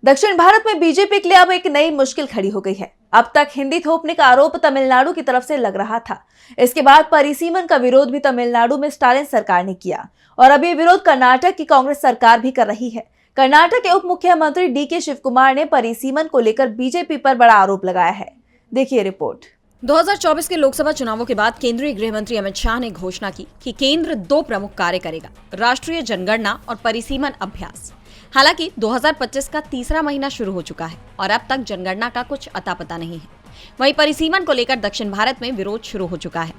दक्षिण भारत में बीजेपी के लिए अब एक नई मुश्किल खड़ी हो गई है। अब तक हिंदी थोपने का आरोप तमिलनाडु की तरफ से लग रहा था। इसके बाद परिसीमन का विरोध भी तमिलनाडु में स्टालिन सरकार ने किया और अब ये विरोध कर्नाटक की कांग्रेस सरकार भी कर रही है। कर्नाटक के उप मुख्यमंत्री डीके शिवकुमार ने परिसीमन को लेकर बीजेपी पर बड़ा आरोप लगाया है। देखिए रिपोर्ट। 2024 के लोकसभा चुनावों के बाद केंद्रीय गृह मंत्री अमित शाह ने घोषणा की कि केंद्र दो प्रमुख कार्य करेगा, राष्ट्रीय जनगणना और परिसीमन अभ्यास। हालांकि 2025 का तीसरा महीना शुरू हो चुका है और अब तक जनगणना का कुछ अता पता नहीं है। वहीं परिसीमन को लेकर दक्षिण भारत में विरोध शुरू हो चुका है।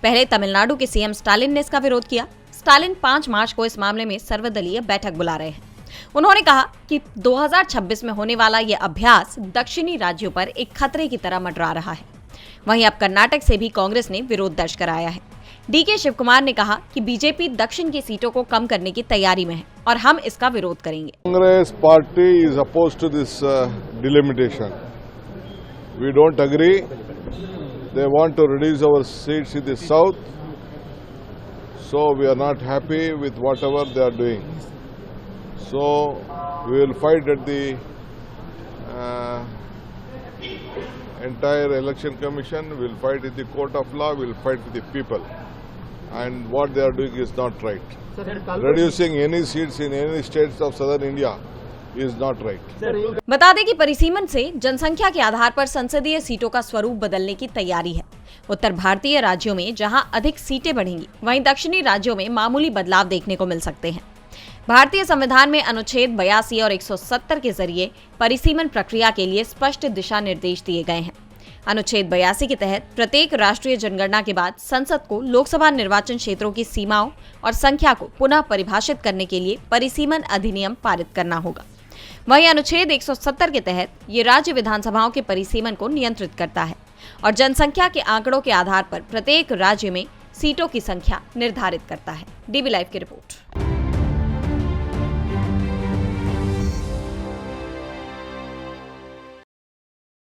पहले तमिलनाडु के सीएम स्टालिन ने इसका विरोध किया। स्टालिन 5 मार्च को इस मामले में सर्वदलीय बैठक बुला रहे हैं। उन्होंने कहा कि 2026 में होने वाला यह अभ्यास दक्षिणी राज्यों पर एक खतरे की तरह मंडरा रहा है। वहीं अब कर्नाटक से भी कांग्रेस ने विरोध दर्ज कराया है। डीके शिवकुमार ने कहा कि बीजेपी दक्षिण की सीटों को कम करने की तैयारी में है और हम इसका विरोध करेंगे। Congress party is opposed to this delimitation. We don't agree. They want to reduce our seats in the south, so we are not happy with whatever they are doing. So we will fight at the entire election commission, will fight in the court of law, will fight with the people, and what they are doing is not right. Reducing any seats in any states of southern India is not right. बता दें कि परिसीमन से जनसंख्या के आधार पर संसदीय सीटों का स्वरूप बदलने की तैयारी है। उत्तर भारतीय राज्यों में जहां अधिक सीटें बढ़ेंगी, वहीं दक्षिणी राज्यों में मामूली बदलाव देखने को मिल सकते हैं। भारतीय संविधान में अनुच्छेद 82 और 170 के जरिए परिसीमन प्रक्रिया के लिए स्पष्ट दिशा निर्देश दिए गए हैं। अनुच्छेद 82 के तहत प्रत्येक राष्ट्रीय जनगणना के बाद संसद को लोकसभा निर्वाचन क्षेत्रों की सीमाओं और संख्या को पुनः परिभाषित करने के लिए परिसीमन अधिनियम पारित करना होगा। वहीं अनुच्छेद 170 के तहत ये राज्य विधानसभाओं के परिसीमन को नियंत्रित करता है और जनसंख्या के आंकड़ों के आधार पर प्रत्येक राज्य में सीटों की संख्या निर्धारित करता है। डीबी लाइव की रिपोर्ट।